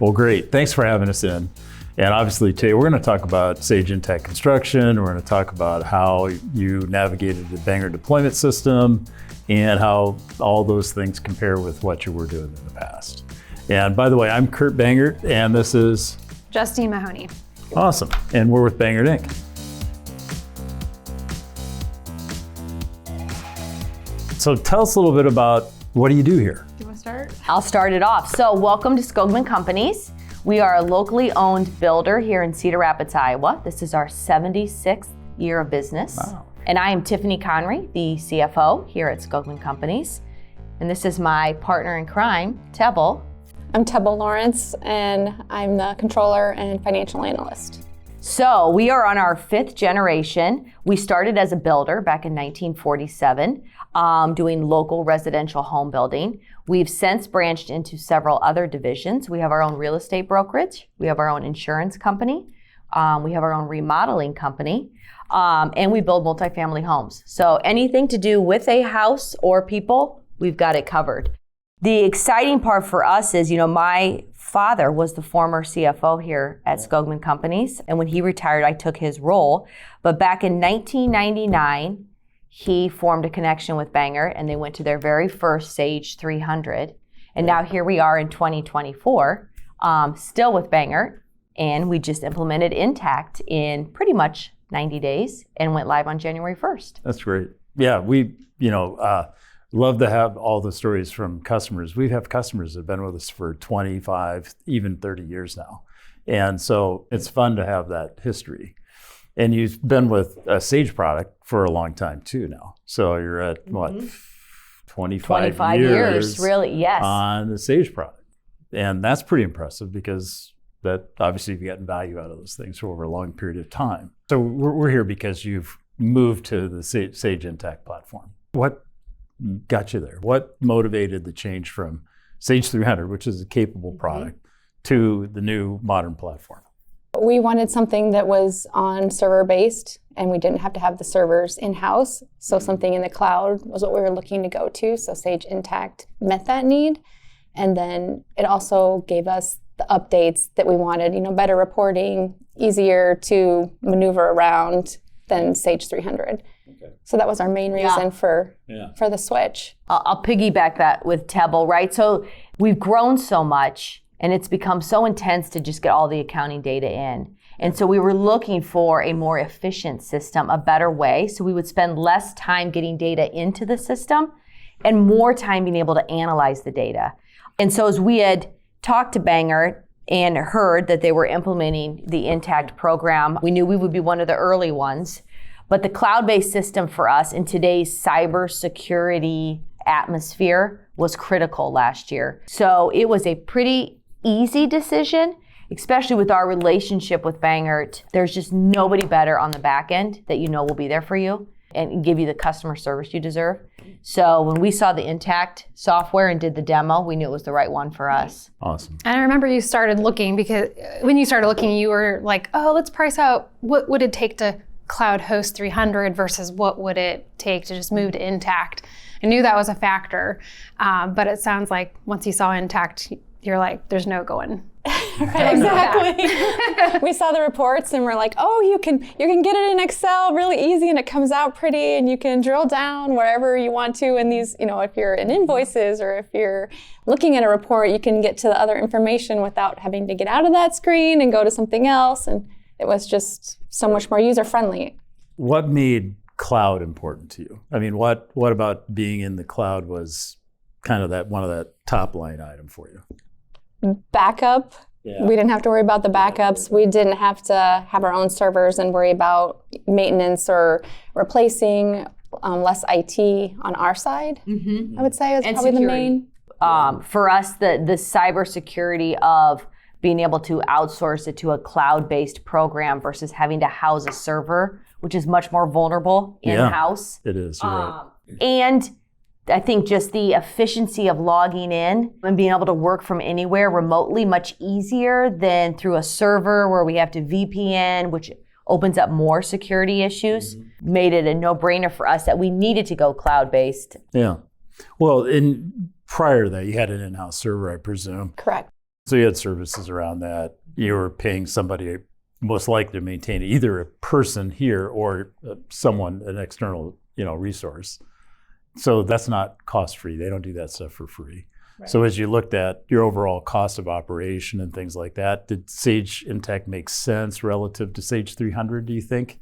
Well, great. Thanks for having us in. And obviously today we're going to talk about Sage Intacct Construction. We're going to talk about how you navigated the Bangor deployment system and how all those things compare with what you were doing in the past. And by the way, I'm Kurt Bangert, and this is Justine Mahoney. awesome. And we're with Bangert Inc. So tell us a little bit about what do you do here? Do you want to start? I'll start it off. So welcome to Skogman Companies. We are a locally owned builder here in Cedar Rapids, Iowa. This is our 76th year of business. Wow. And I am Tiffany Conry, the CFO here at Skogman Companies. And this is my partner in crime, Tebble. I'm Tebble Lawrence, and I'm the controller and financial analyst. So we are on our 5th generation. We started as a builder back in 1947, doing local residential home building. We've since branched into several other divisions. We have our own real estate brokerage. We have our own insurance company. We have our own remodeling company. And we build multifamily homes. So anything to do with a house or people, we've got it covered. The exciting part for us is, my father was the former CFO here at Skogman Companies. And when he retired, I took his role. But back in 1999, he formed a connection with Bangor, and they went to their very first Sage 300. And now here we are in 2024, still with Bangor. And we just implemented Intacct in pretty much 90 days and went live on January 1st. That's great. Yeah, we, love to have all the stories from customers. We have customers that have been with us for 25, even 30 years now. And so it's fun to have that history. And you've been with a Sage product for a long time too now. So you're at what, 25 years, really, yes. On the Sage product. And that's pretty impressive because that obviously you've gotten value out of those things for over a long period of time. So we're here because you've moved to the Sage Intacct platform. What got you there? What motivated the change from Sage 300, which is a capable product, to the new modern platform? We wanted something that was on server-based, and we didn't have to have the servers in-house. So something in the cloud was what we were looking to go to. So Sage Intacct met that need. And then it also gave us the updates that we wanted, better reporting, easier to maneuver around than Sage 300. Okay. So that was our main reason for the switch. I'll piggyback that with Tebble, right? So we've grown so much and it's become so intense to just get all the accounting data in. And so we were looking for a more efficient system, a better way. So we would spend less time getting data into the system and more time being able to analyze the data. And so as we had talked to Bangor and heard that they were implementing the Intacct program, we knew we would be one of the early ones. But the cloud-based system for us in today's cybersecurity atmosphere was critical last year. So it was a pretty easy decision, especially with our relationship with Bangor. There's just nobody better on the back end that will be there for you and give you the customer service you deserve. So when we saw the Intacct software and did the demo, we knew it was the right one for us. Awesome. And I remember you started looking, because when you started looking, you were like, let's price out what would it take to cloud host 300 versus what would it take to just move to Intacct. I knew that was a factor, but it sounds like once you saw Intacct, you're like, there's no going. Right, exactly. We saw the reports and we're like, you can get it in Excel really easy, and it comes out pretty, and you can drill down wherever you want to. And these, if you're in invoices or if you're looking at a report, you can get to the other information without having to get out of that screen and go to something else. And it was just so much more user-friendly. What made cloud important to you? I mean, what about being in the cloud was kind of one of that top line item for you? Backup. Yeah. We didn't have to worry about the backups. We didn't have to have our own servers and worry about maintenance or replacing, less IT on our side. Mm-hmm. I would say is probably security. The main. For us, the cybersecurity of being able to outsource it to a cloud-based program versus having to house a server, which is much more vulnerable in-house. It is, you're right. And I think just the efficiency of logging in and being able to work from anywhere remotely much easier than through a server where we have to VPN, which opens up more security issues, made it a no-brainer for us that we needed to go cloud-based. Yeah. Well, prior to that, you had an in-house server, I presume. Correct. So you had services around that. You were paying somebody most likely to maintain either a person here or someone, an external, resource. So that's not cost free. They don't do that stuff for free. Right. So as you looked at your overall cost of operation and things like that, did Sage Intacct make sense relative to Sage 300, do you think?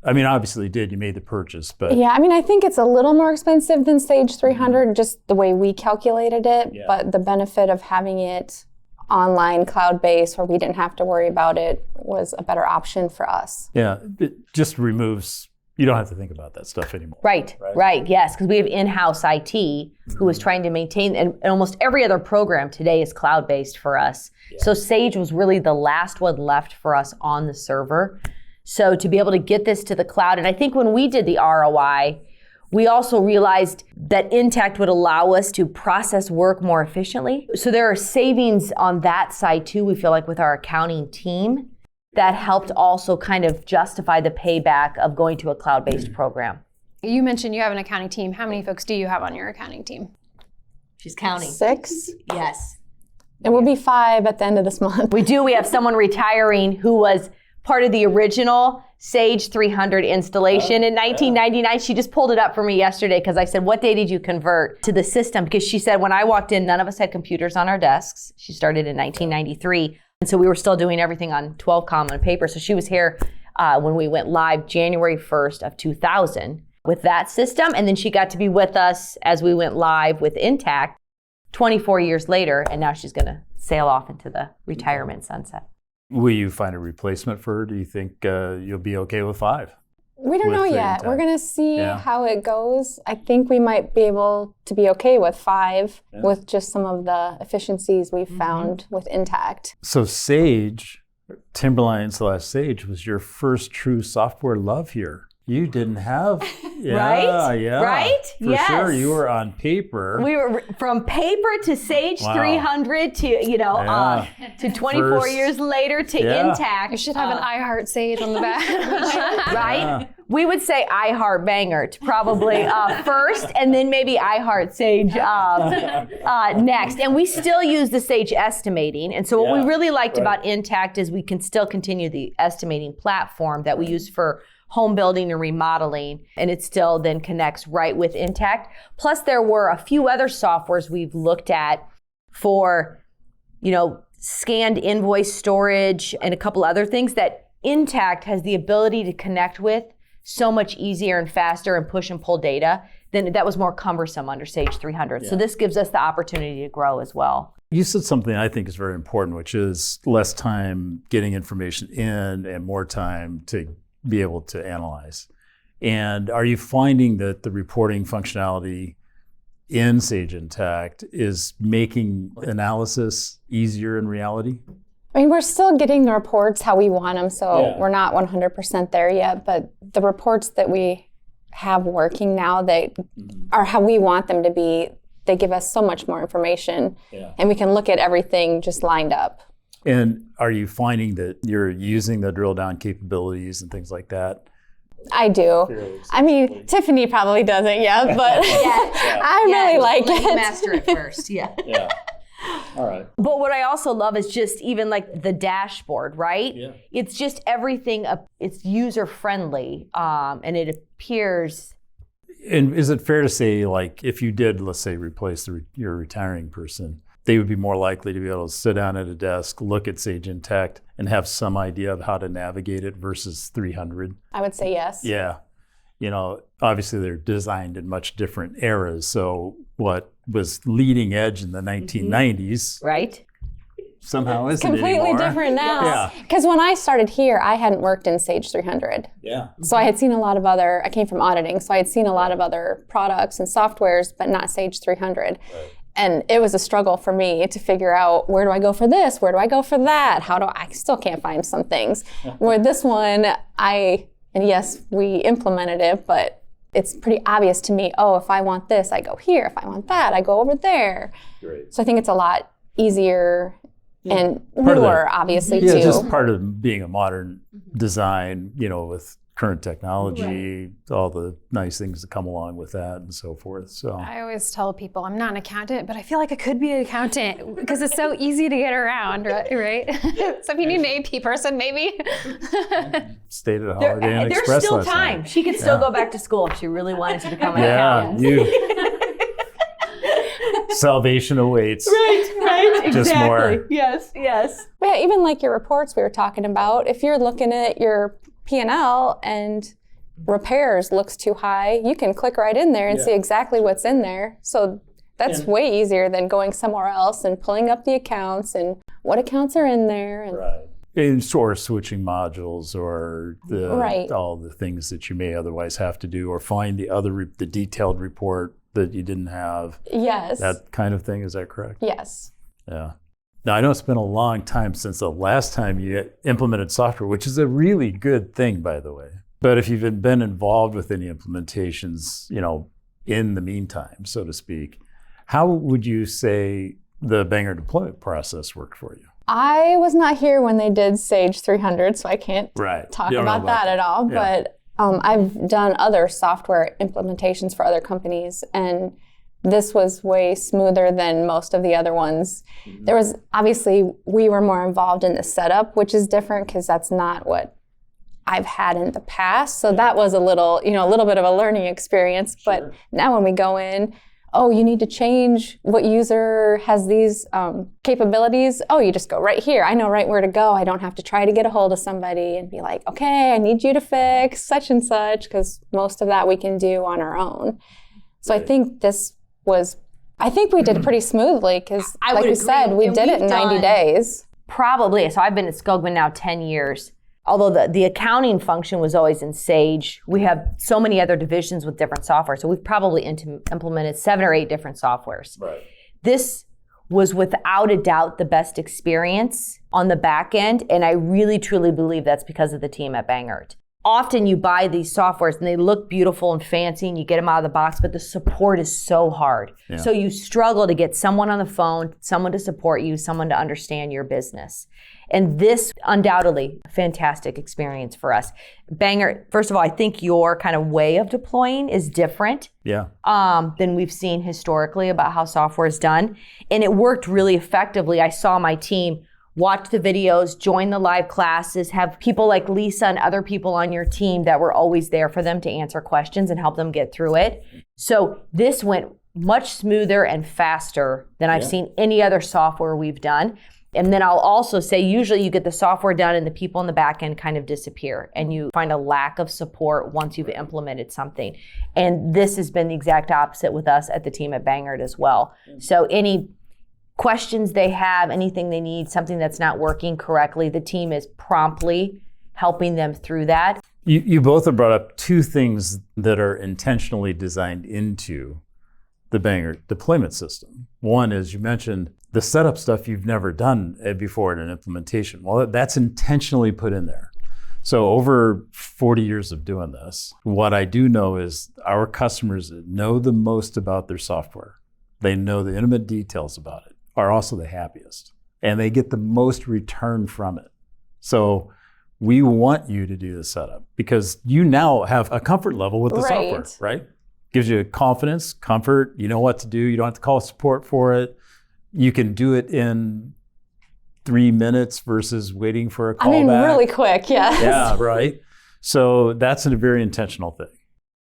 I mean, obviously it did. You made the purchase, but... Yeah, I mean, I think it's a little more expensive than Sage 300, just the way we calculated it. Yeah. But the benefit of having it online, cloud-based, where we didn't have to worry about it, was a better option for us. Yeah, it just removes... You don't have to think about that stuff anymore. Right, yes, because we have in-house IT who is trying to maintain, and almost every other program today is cloud-based for us. Yeah. So Sage was really the last one left for us on the server. So to be able to get this to the cloud, and I think when we did the ROI, we also realized that Intacct would allow us to process work more efficiently. So there are savings on that side too, we feel like, with our accounting team, that helped also kind of justify the payback of going to a cloud-based program. You mentioned you have an accounting team. How many folks do you have on your accounting team? She's counting. 6. Yes. And we'll be 5 at the end of this month. We do. We have someone retiring who was part of the original Sage 300 installation in 1999. She just pulled it up for me yesterday because I said, what day did you convert to the system? Because she said when I walked in, none of us had computers on our desks. She started in 1993. And so we were still doing everything on 12Com on paper. So she was here when we went live January 1st of 2000 with that system. And then she got to be with us as we went live with Intacct 24 years later. And now she's going to sail off into the retirement sunset. Will you find a replacement for her? Do you think you'll be okay with 5? We don't know yet. We're going to see how it goes. I think we might be able to be okay with 5 with just some of the efficiencies we've found with Intacct. So Sage, Timberline/Sage, was your first true software love here. You didn't have, right? For sure, you were on paper. We were from paper to Sage 300 to to 24 years later to Intacct. You should have an iHeart Sage on the back, right? Yeah. We would say iHeart Bangert probably first, and then maybe iHeart Sage next. And we still use the Sage estimating. And so what we really liked about Intacct is we can still continue the estimating platform that we use for home building and remodeling, and it still then connects right with Intacct. Plus, there were a few other softwares we've looked at for, scanned invoice storage and a couple other things that Intacct has the ability to connect with so much easier and faster and push and pull data than that was more cumbersome under Sage 300. Yeah. So this gives us the opportunity to grow as well. You said something I think is very important, which is less time getting information in and more time to be able to analyze. And are you finding that the reporting functionality in Sage Intacct is making analysis easier in reality? I mean, we're still getting the reports how we want them, so we're not 100% there yet, but the reports that we have working now that are how we want them to be, they give us so much more information, and we can look at everything just lined up. And are you finding that you're using the drill down capabilities and things like that? I do. I mean, Tiffany probably doesn't yet, but I really like it. Master it first, Yeah. All right. But what I also love is just even like the dashboard, right? Yeah. It's just everything, it's user friendly, and it appears. And is it fair to say, like, if you did, let's say, replace your retiring person, they would be more likely to be able to sit down at a desk, look at Sage Intacct, and have some idea of how to navigate it versus 300? I would say yes. Yeah. Obviously they're designed in much different eras. So what was leading edge in the 1990s, right? Somehow isn't completely anymore. Different now. Because when I started here, I hadn't worked in Sage 300. Yeah. So I had seen a lot of I came from auditing, so I had seen a lot of other products and softwares, but not Sage 300. Right. And it was a struggle for me to figure out, where do I go for this? Where do I go for that? I still can't find some things. Where this one, and yes, we implemented it, but it's pretty obvious to me, if I want this, I go here. If I want that, I go over there. Great. So I think it's a lot easier and newer, obviously, too. Yeah, just part of being a modern design, with current technology, all the nice things that come along with that and so forth. So I always tell people I'm not an accountant, but I feel like I could be an accountant because it's so easy to get around, right? So if you need an AP person, maybe. stayed at Holiday Inn There's Express still last time. night. She could still go back to school if she really wanted to become an Yeah, accountant. salvation awaits. Right, Just exactly. more. Yes. Yeah, even like your reports we were talking about, if you're looking at your P&L and repairs looks too high, you can click right in there and see exactly what's in there. So that's way easier than going somewhere else and pulling up the accounts and what accounts are in there. And Or switching modules or all the things that you may otherwise have to do, or find the detailed report that you didn't have. Yes. That kind of thing. Is that correct? Yes. Yeah. Now, I know it's been a long time since the last time you implemented software, which is a really good thing, by the way. But if you've been involved with any implementations, in the meantime, so to speak, how would you say the Bangor deployment process worked for you? I was not here when they did Sage 300, so I can't talk about that at all. Yeah. But I've done other software implementations for other companies, and this was way smoother than most of the other ones. There was, obviously, we were more involved in the setup, which is different because that's not what I've had in the past. So that was a little bit of a learning experience. But now when we go in, oh, you need to change what user has these capabilities. Oh, you just go right here. I know right where to go. I don't have to try to get a hold of somebody and be like, okay, I need you to fix such and such, because most of that we can do on our own. So I think we did pretty smoothly because, like you said, we did it in 90 days. Probably. So I've been at Skogman now 10 years. Although the accounting function was always in Sage, we have so many other divisions with different software. So we've probably implemented 7 or 8 different softwares. Right. This was without a doubt the best experience on the back end. And I really, truly believe that's because of the team at Bangor. Often you buy these softwares and they look beautiful and fancy and you get them out of the box, but the support is so hard. Yeah. So you struggle to get someone on the phone, someone to support you, someone to understand your business. And this undoubtedly a fantastic experience for us. Bangor, first of all, I think your kind of way of deploying is different than we've seen historically about how software is done. And it worked really effectively. I saw my team watch the videos, join the live classes, have people like Lisa and other people on your team that were always there for them to answer questions and help them get through it. So this went much smoother and faster than I've seen any other software we've done. And then I'll also say, usually you get the software done and the people in the back end kind of disappear and you find a lack of support once you've implemented something. And this has been the exact opposite with us at the team at Bangor as well. So any questions they have, anything they need, something that's not working correctly, the team is promptly helping them through that. You both have brought up 2 things that are intentionally designed into the Bangor deployment system. One is, you mentioned the setup stuff you've never done before in an implementation. Well, that's intentionally put in there. So over 40 years of doing this, what I do know is our customers that know the most about their software, they know the intimate details about it, are also the happiest. And they get the most return from it. So we want you to do the setup because you now have a comfort level with the software, right? Gives you confidence, comfort, you know what to do. You don't have to call support for it. You can do it in 3 minutes versus waiting for a callback. Really quick, yes. Yeah, right. So that's a very intentional thing.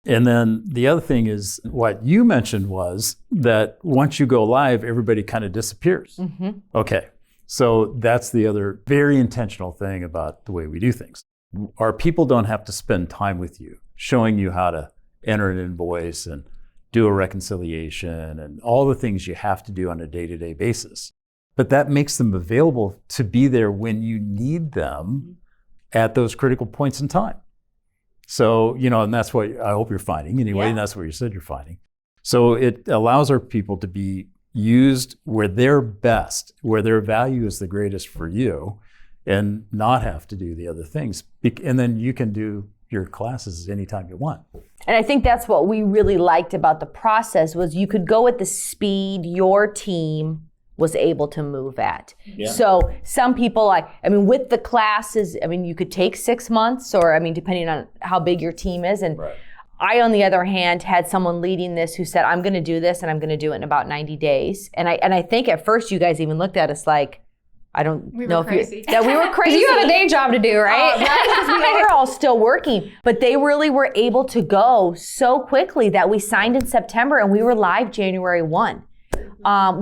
And then the other thing is what you mentioned was that once you go live, everybody kind of disappears. Mm-hmm. Okay. So that's the other very intentional thing about the way we do things. Our people don't have to spend time with you, showing you how to enter an invoice and do a reconciliation and all the things you have to do on a day-to-day basis. But that makes them available to be there when you need them at those critical points in time. So, and that's what I hope you're finding anyway, and that's what you said you're finding. So it allows our people to be used where they're best, where their value is the greatest for you, and not have to do the other things. And then you can do your classes anytime you want. And I think that's what we really liked about the process was you could go at the speed your team was able to move at. So some people, I mean, with the classes, I mean, you could take 6 months or, I mean, depending on how big your team is. And I, on the other hand, had someone leading this who said, I'm going to do this and I'm going to do it in about 90 days. And I think at first you guys even looked at us like, I don't know if crazy. that we were crazy. You have a day job to do, right? Because we were all still working, but they really were able to go so quickly that we signed in September and we were live January 1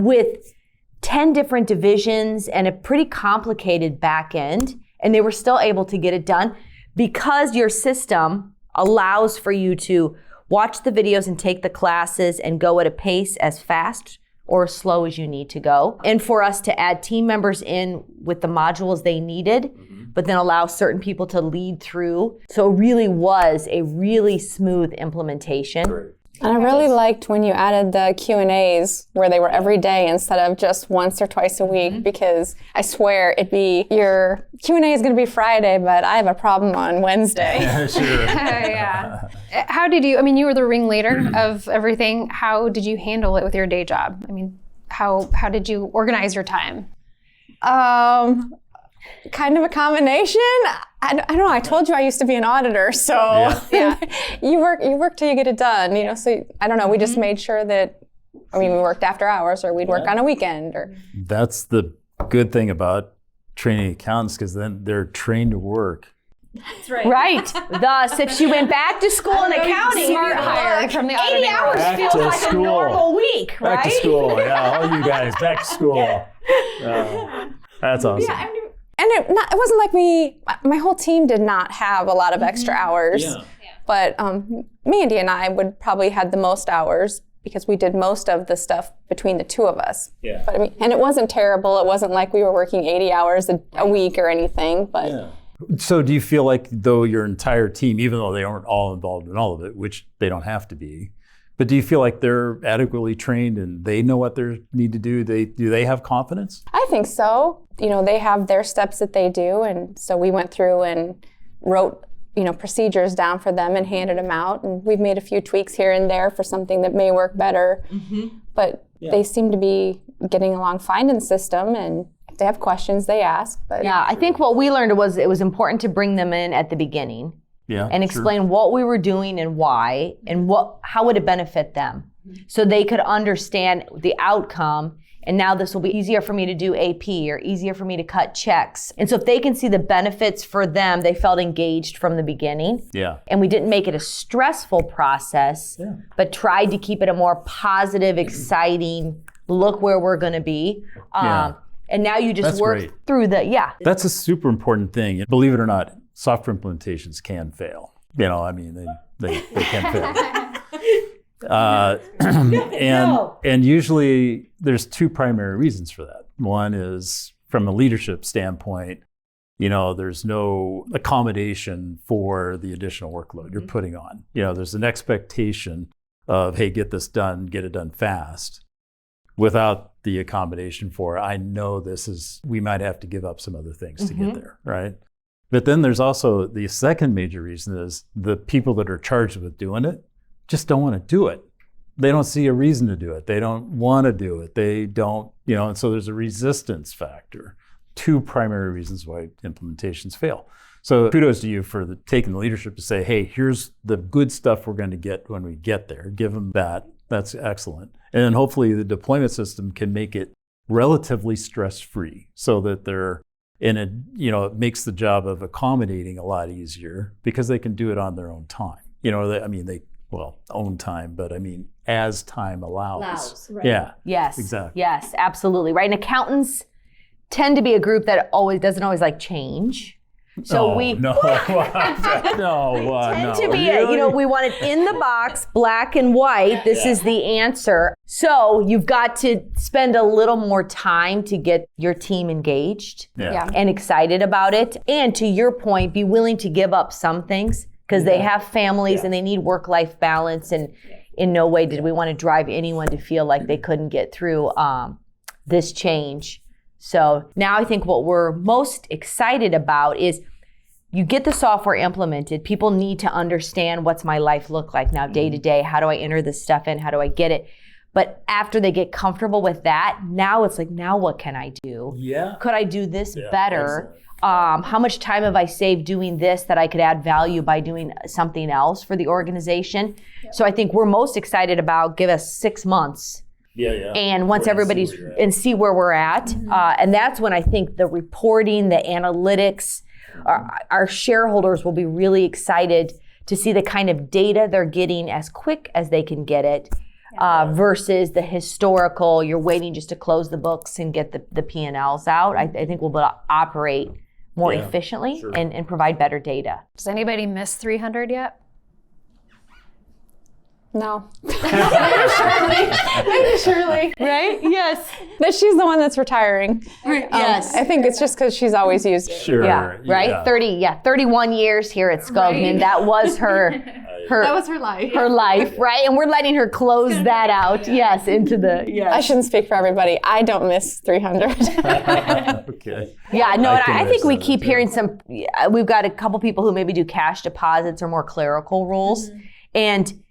with 10 different divisions and a pretty complicated back end. And they were still able to get it done because your system allows for you to watch the videos and take the classes and go at a pace as fast or as slow as you need to go. And for us to add team members in with the modules they needed, but then allow certain people to lead through. So it really was a really smooth implementation. Great. And I really liked when you added the Q&As where they were every day instead of just once or twice a week, because I swear it'd be your Q&A is going to be Friday, but I have a problem on Wednesday. Sure. Yeah. How did you, I mean, you were the ringleader of everything. How did you handle it with your day job? I mean, how did you organize your time? Kind of a combination. I don't know. I told you I used to be an auditor, so Yeah. you work till you get it done. You know, so I don't know. We just made sure that, I mean, we worked after hours, or we'd work on a weekend, or. That's the good thing about training accountants, because then they're trained to work. That's right. Right. Thus, if she went back to school in accounting, Smart hire from the 80 auditing hours Back feels to like school. a normal week, right? Back to school, yeah, all you guys, back to school. That's awesome. And it wasn't like my whole team did not have a lot of extra hours. Yeah. But Mandy and I would probably had the most hours because we did most of the stuff between the two of us. Yeah. But I mean, and it wasn't terrible. It wasn't like we were working 80 hours a week or anything. But So do you feel like, though, your entire team, even though they aren't all involved in all of it, which they don't have to be, but do you feel like they're adequately trained and they know what they need to do? Do they have confidence? I think so. You know, they have their steps that they do. And so we went through and wrote, you know, procedures down for them and handed them out. And we've made a few tweaks here and there for something that may work better. But they seem to be getting along fine in the system. And if they have questions, they ask. But Yeah, I think what we learned was it was important to bring them in at the beginning Yeah. and explain what we were doing and why and how would it benefit them so they could understand the outcome. And now this will be easier for me to do AP or easier for me to cut checks. And so if they can see the benefits for them, they felt engaged from the beginning. Yeah. And we didn't make it a stressful process, but tried to keep it a more positive, exciting, look where we're going to be. Yeah. And now you just That's work great. through That's a super important thing. Believe it or not, software implementations can fail. You know, I mean, they can fail. And usually there's two primary reasons for that. One is from a leadership standpoint, you know, there's no accommodation for the additional workload you're putting on. You know, there's an expectation of, hey, get this done, get it done fast, without the accommodation for, I know we might have to give up some other things to get there, right? But then there's also the second major reason is the people that are charged with doing it just don't want to do it. They don't see a reason to do it. They don't want to do it. They don't, you know, and so there's a resistance factor. Two primary reasons why implementations fail. So kudos to you for taking the leadership to say, hey, here's the good stuff we're going to get when we get there. Give them that. That's excellent. And then hopefully the deployment system can make it relatively stress-free so that they're in a, you know, it makes the job of accommodating a lot easier because they can do it on their own time. You know, own time, but I mean, as time allows. Right. Yeah. Yes. Exactly. Yes, absolutely. Right. And accountants tend to be a group that doesn't always like change. So we tend to be, we want it in the box, black and white. This is the answer. So you've got to spend a little more time to get your team engaged and excited about it. And to your point, be willing to give up some things because they have families and they need work-life balance. And in no way did we want to drive anyone to feel like they couldn't get through this change. So now I think what we're most excited about is you get the software implemented. People need to understand what's my life look like now day to day. How do I enter this stuff in? How do I get it? But after they get comfortable with that, now it's like, now what can I do? Yeah. Could I do this better? How much time have I saved doing this that I could add value by doing something else for the organization? So I think we're most excited about give us 6 months. And once everybody's and see where we're at. And that's when I think the reporting, the analytics, our shareholders will be really excited to see the kind of data they're getting as quick as they can get it. Versus the historical, you're waiting just to close the books and get the P&Ls out. I think we'll be able to operate more efficiently and provide better data. Does anybody miss 300 yet? No. Maybe Shirley. Right? Yes. But she's the one that's retiring. Yes. I think it's just because she's always used it. Sure. Yeah. Right? 31 years here at Skogman. That was her That was her life. her life, right? And we're letting her close that out. Yes, into the I shouldn't speak for everybody. I don't miss 300. Okay. Yeah, no, I and can I think we understand keep that, hearing some. We've got a couple people who maybe do cash deposits or more clerical roles, and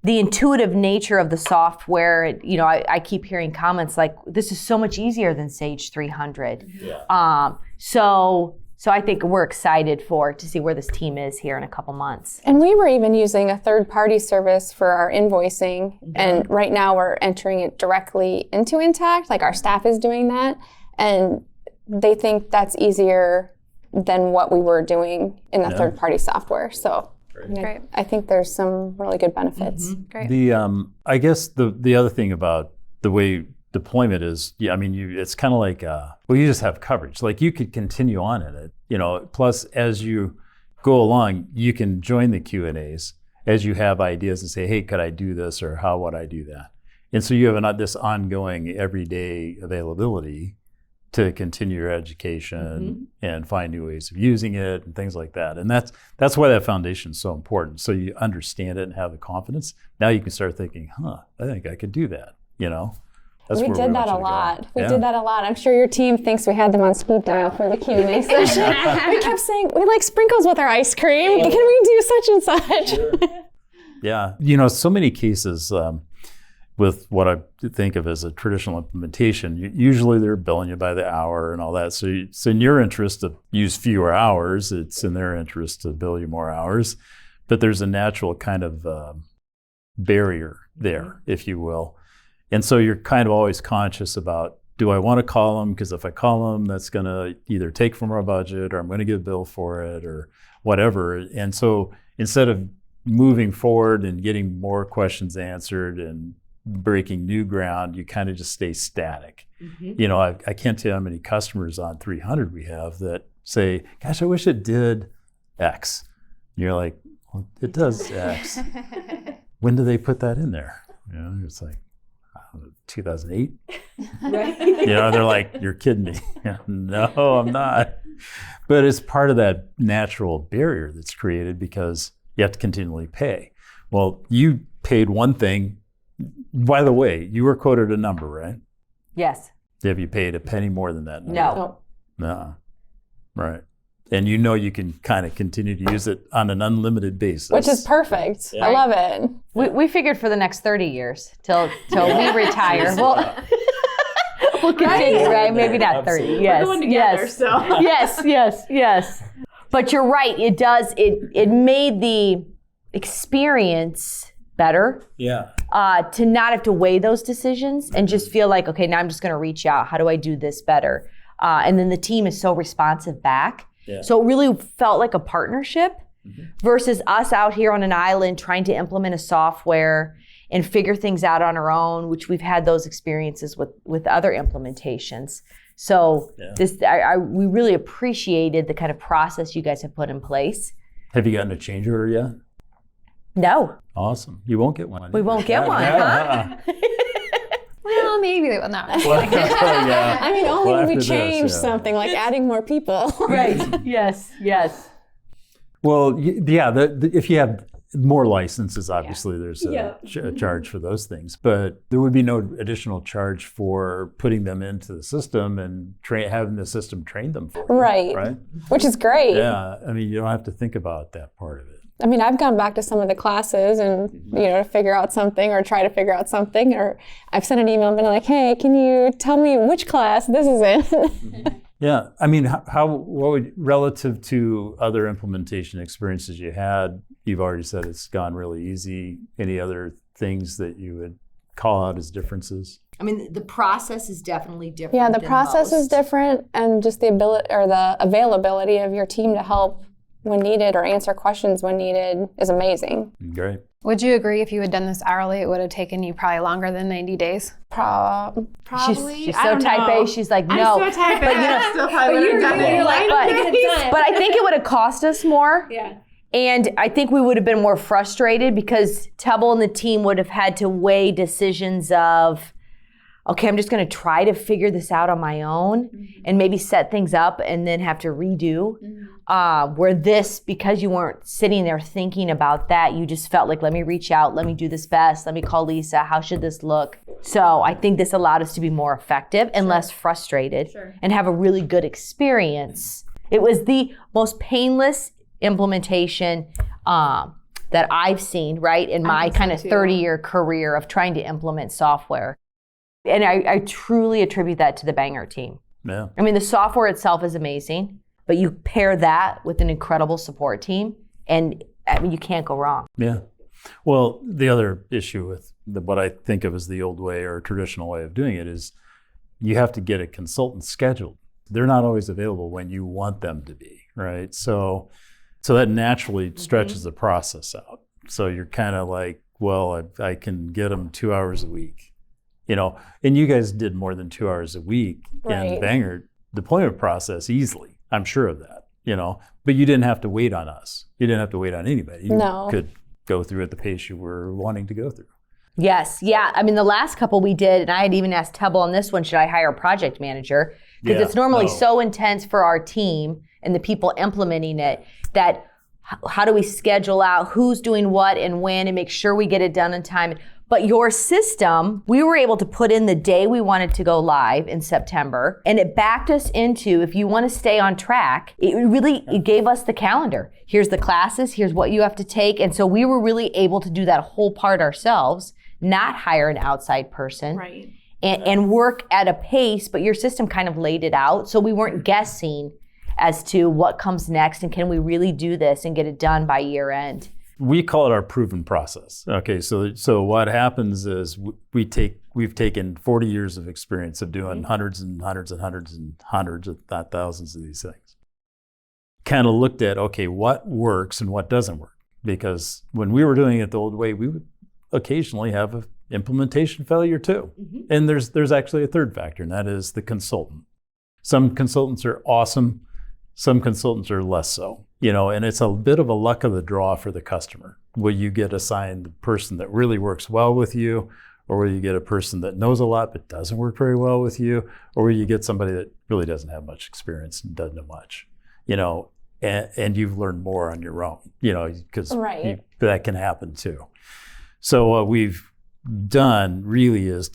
the intuitive nature of the software. You know, I keep hearing comments like, "This is so much easier than Sage 300." So I think we're excited to see where this team is here in a couple months. And we were even using a third-party service for our invoicing. And right now we're entering it directly into Intact. Like our staff is doing that. And they think that's easier than what we were doing in the third-party software. So Great. I think there's some really good benefits. Great. The I guess the other thing about the way deployment is, I mean, it's kind of like, you just have coverage. Like you could continue on in it, plus as you go along, you can join the Q&As as you have ideas and say, hey, could I do this or how would I do that? And so you have this ongoing everyday availability to continue your education and find new ways of using it and things like that. And that's why that foundation is so important. So you understand it and have the confidence. Now you can start thinking, I think I could do that, That's We where did that want a you to go. lot. We did that a lot. I'm sure your team thinks we had them on speed dial for the Q&A session. We kept saying, we like sprinkles with our ice cream. Can we do such and such? Yeah. So many cases with what I think of as a traditional implementation, usually they're billing you by the hour and all that. So it's in your interest to use fewer hours. It's in their interest to bill you more hours. But there's a natural kind of barrier there, if you will. And so you're kind of always conscious about, do I want to call them? Because if I call them, that's going to either take from our budget or I'm going to get a bill for it or whatever. And so instead of moving forward and getting more questions answered and breaking new ground, you kind of just stay static. I can't tell you how many customers on 300 we have that say, gosh, I wish it did X. And you're like, well, it does X. When do they put that in there? It's like, 2008? Right. They're like, you're kidding me. No, I'm not. But it's part of that natural barrier that's created because you have to continually pay. Well, you paid one thing. By the way, you were quoted a number, right? Yes. Have you paid a penny more than that number? No. No. Right. And you can kind of continue to use it on an unlimited basis. Which is perfect. Yeah. I love it. We figured for the next 30 years till we retire. We'll continue, right? Maybe not 30. Absolutely. Yes. We're going together, yes. so. Yes. But you're right. It does. It made the experience better. Yeah. To not have to weigh those decisions and just feel like, okay, now I'm just going to reach out. How do I do this better? And then the team is so responsive back. Yeah. So it really felt like a partnership versus us out here on an island trying to implement a software and figure things out on our own, which we've had those experiences with other implementations. So we really appreciated the kind of process you guys have put in place. Have you gotten a change order yet? No. Awesome. You won't get one. We won't get one, huh? Well, maybe they will not. Yeah. I mean, only Well, when we after this, change yeah. something like adding more people. Right. Yes. Well, if you have more licenses, obviously there's a charge for those things, but there would be no additional charge for putting them into the system and having the system train them for you, Right. right? Which is great. Yeah, I mean, you don't have to think about that part of it. I mean, I've gone back to some of the classes and, to figure out something or try to figure out something, or I've sent an email and been like, hey, can you tell me which class this is in? Yeah, I mean, what would, relative to other implementation experiences you had, you've already said it's gone really easy. Any other things that you would call out as differences? I mean, the process is definitely different. Yeah, the than process is most. different, and just the ability or the availability of your team to help when needed or answer questions when needed is amazing. Great. Would you agree if you had done this hourly, it would have taken you probably longer than 90 days? Probably. She's so type A. She's like, no. I'm so type A. But I still probably would have done it. You're like, but I think it would have cost us more. Yeah. And I think we would have been more frustrated because Tubble and the team would have had to weigh decisions of, okay, I'm just going to try to figure this out on my own and maybe set things up and then have to redo. Where this, because you weren't sitting there thinking about that, you just felt like, let me reach out, let me do this best, let me call Lisa, how should this look? So I think this allowed us to be more effective and less frustrated and have a really good experience. It was the most painless implementation that I've seen, right, in my kind of 30-year career of trying to implement software. And I truly attribute that to the Banger team. Yeah. I mean, the software itself is amazing, but you pair that with an incredible support team, and I mean, you can't go wrong. Yeah. Well, the other issue with what I think of as the old way or traditional way of doing it is you have to get a consultant scheduled. They're not always available when you want them to be, right? So that naturally stretches the process out. So you're kind of like, well, I can get them 2 hours a week. And you guys did more than 2 hours a week in Banger deployment process easily. I'm sure of that, but you didn't have to wait on us. You didn't have to wait on anybody. You could go through at the pace you were wanting to go through. Yes. Yeah. I mean, the last couple we did, and I had even asked Tubble on this one, should I hire a project manager? Because it's normally so intense for our team and the people implementing it that how do we schedule out who's doing what and when and make sure we get it done in time? But your system, we were able to put in the day we wanted to go live in September, and it backed us into, if you want to stay on track, it gave us the calendar. Here's the classes, here's what you have to take. And so we were really able to do that whole part ourselves, not hire an outside person. Right. And work at a pace, but your system kind of laid it out. So we weren't guessing as to what comes next and can we really do this and get it done by year end. We call it our proven process. Okay, so what happens is we've taken 40 years of experience of doing hundreds and hundreds and hundreds and hundreds, if not thousands of these things. Kind of looked at, okay, what works and what doesn't work. Because when we were doing it the old way, we would occasionally have an implementation failure too. And there's actually a third factor, and that is the consultant. Some consultants are awesome. Some consultants are less so, and it's a bit of a luck of the draw for the customer. Will you get assigned the person that really works well with you, or will you get a person that knows a lot but doesn't work very well with you, or will you get somebody that really doesn't have much experience and doesn't know much, and you've learned more on your own, because that can happen too. So what we've done really is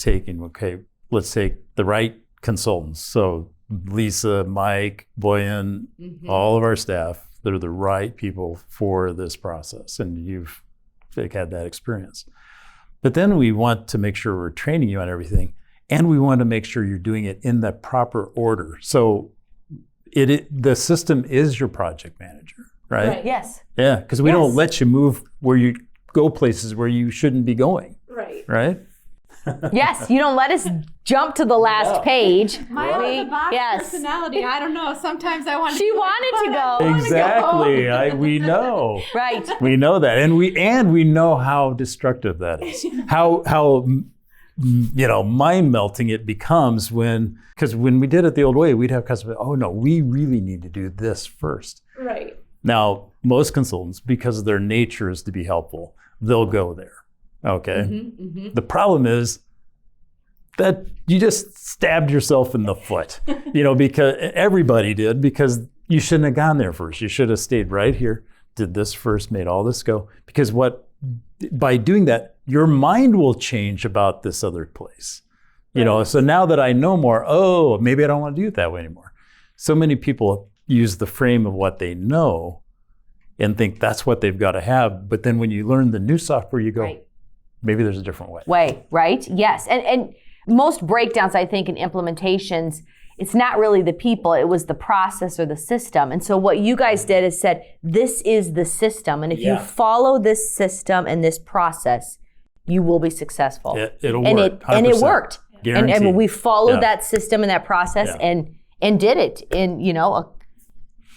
let's take the right consultants. So Lisa, Mike, Boyan, all of our staff, they're the right people for this process, and you've had that experience. But then we want to make sure we're training you on everything, and we want to make sure you're doing it in the proper order. So the system is your project manager, right? Yes. Yeah, because we don't let you move where you go places where you shouldn't be going. Right? Yes, you don't let us jump to the last page. My out-of-the-box personality, I don't know. Sometimes I want to. She wanted to go. Exactly. We know. Right. We know that, and we know how destructive that is. How mind melting it becomes because when we did it the old way, we'd have customers. Oh no, we really need to do this first. Right. Now, most consultants, because their nature is to be helpful, they'll go there. Okay. The problem is that you just stabbed yourself in the foot, because everybody did, because you shouldn't have gone there first. You should have stayed right here, did this first, made all this go. Because by doing that, your mind will change about this other place. So now that I know more, maybe I don't want to do it that way anymore. So many people use the frame of what they know and think that's what they've got to have. But then when you learn the new software, you go, Right. maybe there's a different way. Right? Yes. And most breakdowns, I think, in implementations, it's not really the people, it was the process or the system. And so what you guys did is said, this is the system. And if you follow this system and this process, you will be successful. It'll and work. And it 100%. worked. Guaranteed. And we followed Yeah. that system and that process and did it in,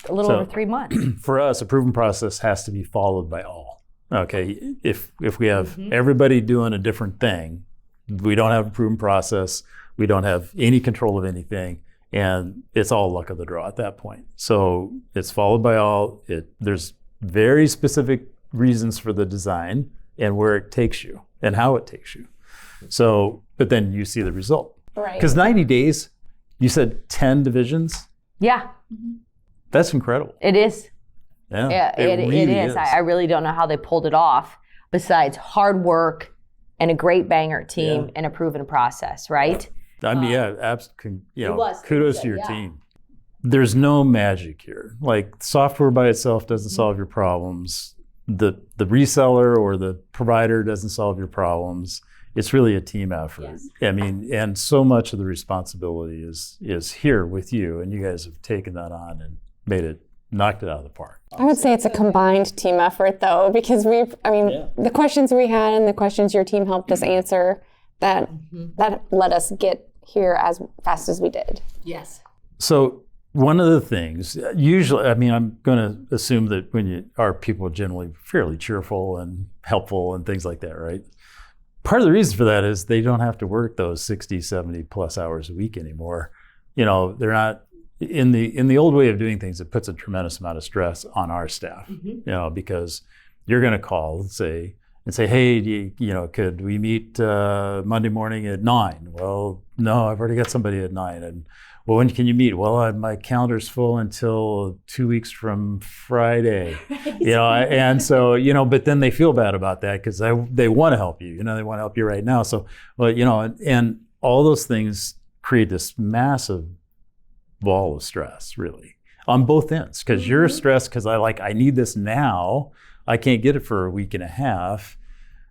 a little over 3 months. For us, a proven process has to be followed by all. Okay, if we have everybody doing a different thing, we don't have a proven process. We don't have any control of anything, and it's all luck of the draw at that point. So it's followed by all. There's very specific reasons for the design and where it takes you and how it takes you. So, but then you see the result. Right. Because 90 days, you said 10 divisions. Yeah, That's incredible. it is. Yeah, It really is. I really don't know how they pulled it off besides hard work and a great banger team and a proven process, right? I mean, was kudos to your team. There's no magic here. Like software by itself doesn't solve your problems. The reseller or the provider doesn't solve your problems. It's really a team effort. Yes. I mean, and so much of the responsibility is here with you, and you guys have taken that on and knocked it out of the park. I would say it's a combined team effort, though, because the questions we had and the questions your team helped us answer, that let us get here as fast as we did. Yes. So one of the things, usually, I mean, I'm going to assume that our people are generally fairly cheerful and helpful and things like that, right? Part of the reason for that is they don't have to work those 60, 70 plus hours a week anymore. They're not in the old way of doing things. It puts a tremendous amount of stress on our staff, because you're going to call and say, hey, could we meet Monday morning at 9? Well, no, I've already got somebody at 9. And well, when can you meet? Well, my calendar's full until 2 weeks from Friday. And so, but then they feel bad about that because they want to help you. They want to help you right now. So, well, and all those things create this massive ball of stress, really, on both ends. Because you're stressed because I need this now. I can't get it for a week and a half.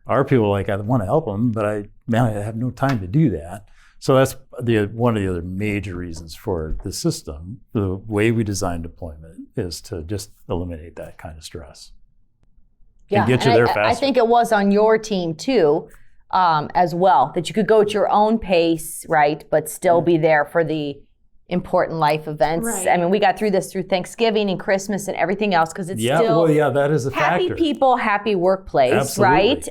Our people are like, I want to help them, but I have no time to do that. So that's one of the other major reasons for the system. The way we design deployment is to just eliminate that kind of stress. Yeah, and get you there faster. I think it was on your team too, as well, that you could go at your own pace, right, but still be there for the important life events. Right. I mean, we got through this through Thanksgiving and Christmas and everything else because it's still that is a happy factor. people, happy workplace, Absolutely. right?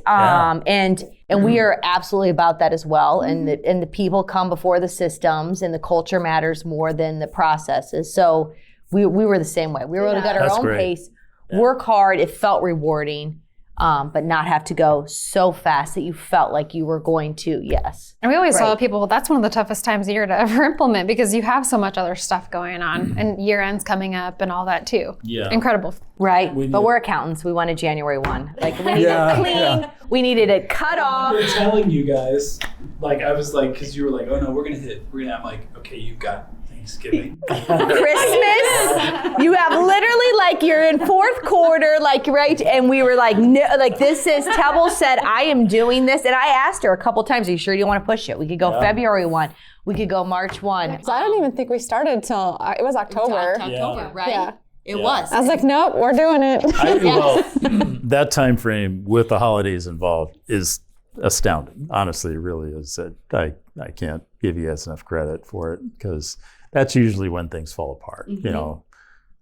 And we are absolutely about that as well. And the people come before the systems, and the culture matters more than the processes. So we were the same way. We were able to get our That's own great. pace, work hard. It felt rewarding, but not have to go so fast that you felt like you were going to. Yes. And we always tell Right. people that's one of the toughest times of year to ever implement because you have so much other stuff going on and year ends coming up and all that too. Yeah. Incredible. Right. But we're accountants. We wanted January 1. Like we needed it clean. We needed it cut off. I remember telling you guys, I was like, because you were like, oh no, I'm like, okay, you've got Thanksgiving. Christmas. You have literally you're in fourth quarter, right? And we were like, no, this is, Tebel said, I am doing this. And I asked her a couple times, are you sure you don't want to push it? We could go February 1. We could go March 1. So I don't even think we started till it was October. October, right? Yeah. It was. I was like, nope, we're doing it. That time frame with the holidays involved is astounding. Honestly, it really is. I can't give you guys enough credit for it because that's usually when things fall apart.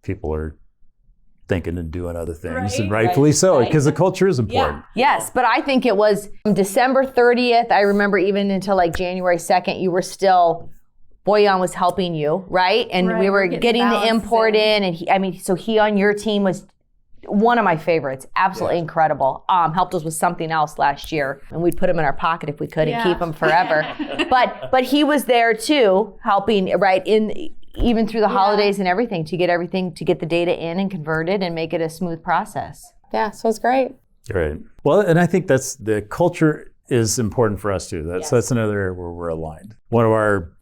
People are thinking and doing other things, and rightfully so, because the culture is important. Yes, but I think it was December 30th. I remember even until January 2nd, you were still, Boyan was helping you, right? And we were getting the import in, and he on your team was one of my favorites, absolutely incredible. Helped us with something else last year, and we'd put him in our pocket if we could and keep him forever. but he was there too, helping even through the holidays and everything to get the data in and converted and make it a smooth process. Yeah, so it's great. Right. Well, and I think that's the culture is important for us too. That's another area where we're aligned. One of our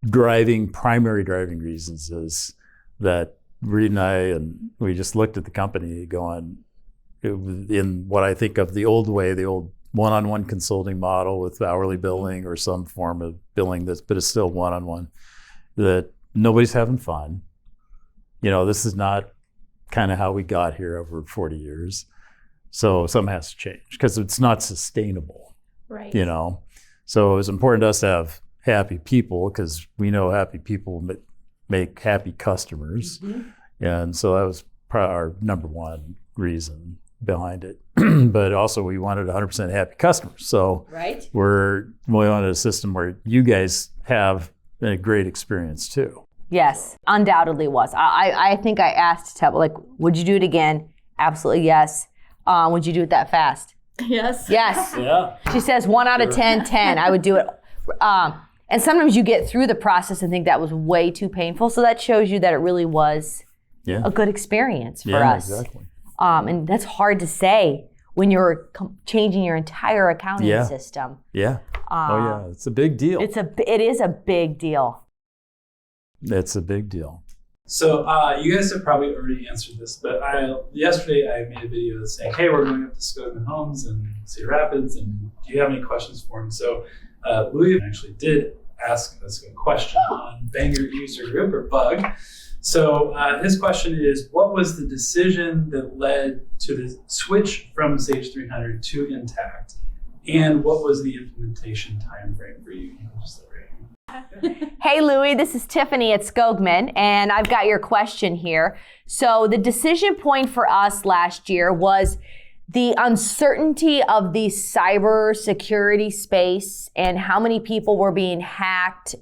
primary driving reasons is that Reed and we just looked at the company going, in what I think of the old way, the old one-on-one consulting model with hourly billing or some form of billing but it's still one-on-one, that nobody's having fun. This is not kind of how we got here over 40 years. So something has to change because it's not sustainable, Right. So it's important to us to have happy people because we know happy people make happy customers. And so that was probably our number one reason behind it. But also we wanted 100% happy customers. So Right. we wanted a system where you guys have a great experience too. Yes, undoubtedly was. I think I asked Teb, like, would you do it again? Absolutely yes. Would you do it that fast? Yes. Yes. Yeah. She says 1 out of 10, 10. I would do it. And sometimes you get through the process and think that was way too painful. So that shows you that it really was Yeah. a good experience for Yeah, us. exactly. And that's hard to say when you're changing your entire accounting Yeah. system. Yeah. Oh yeah. It's a big deal. It is a big deal. It's a big deal. So you guys have probably already answered this, but yesterday I made a video saying, hey, we're going up to Skogman Homes in Cedar Rapids, and do you have any questions for him? So Louis actually did ask us a question on Banger user group or bug. So his question is, what was the decision that led to the switch from Sage 300 to Intact? And what was the implementation time frame for you? Hey Louie, this is Tiffany at Skogman, and I've got your question here. So the decision point for us last year was the uncertainty of the cyber security space and how many people were being hacked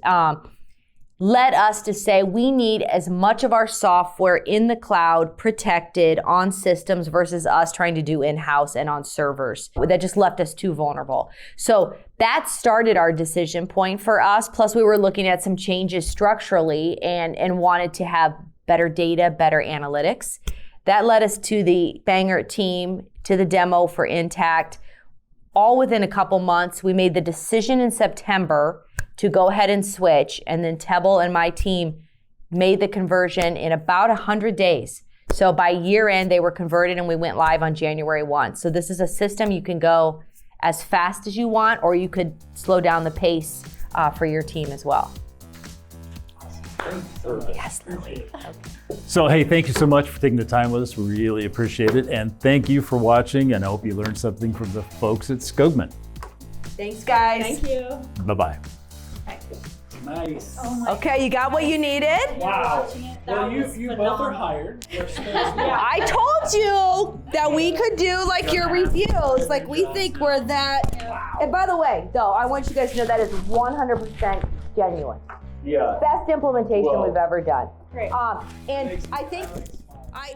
led us to say we need as much of our software in the cloud protected on systems versus us trying to do in-house and on servers. That just left us too vulnerable. So that started our decision point for us. Plus we were looking at some changes structurally and wanted to have better data, better analytics. That led us to the Banger team, to the demo for Intact. All within a couple months, we made the decision in September to go ahead and switch, and then Tebel and my team made the conversion in about 100 days. So by year end, they were converted and we went live on January 1. So this is a system you can go as fast as you want, or you could slow down the pace for your team as well. Yes, Louie. So, hey, thank you so much for taking the time with us. We really appreciate it. And thank you for watching. And I hope you learned something from the folks at Skogman. Thanks, guys. Thank you. Bye-bye. Nice. Okay, you got what you needed? Wow. Well, you both are hired. I told you that we could do like your reviews. Like we think we're that. And by the way, though, I want you guys to know that is 100% genuine. Yeah. Best implementation Whoa. we've ever done. Great. And Thanks, I think Alex. I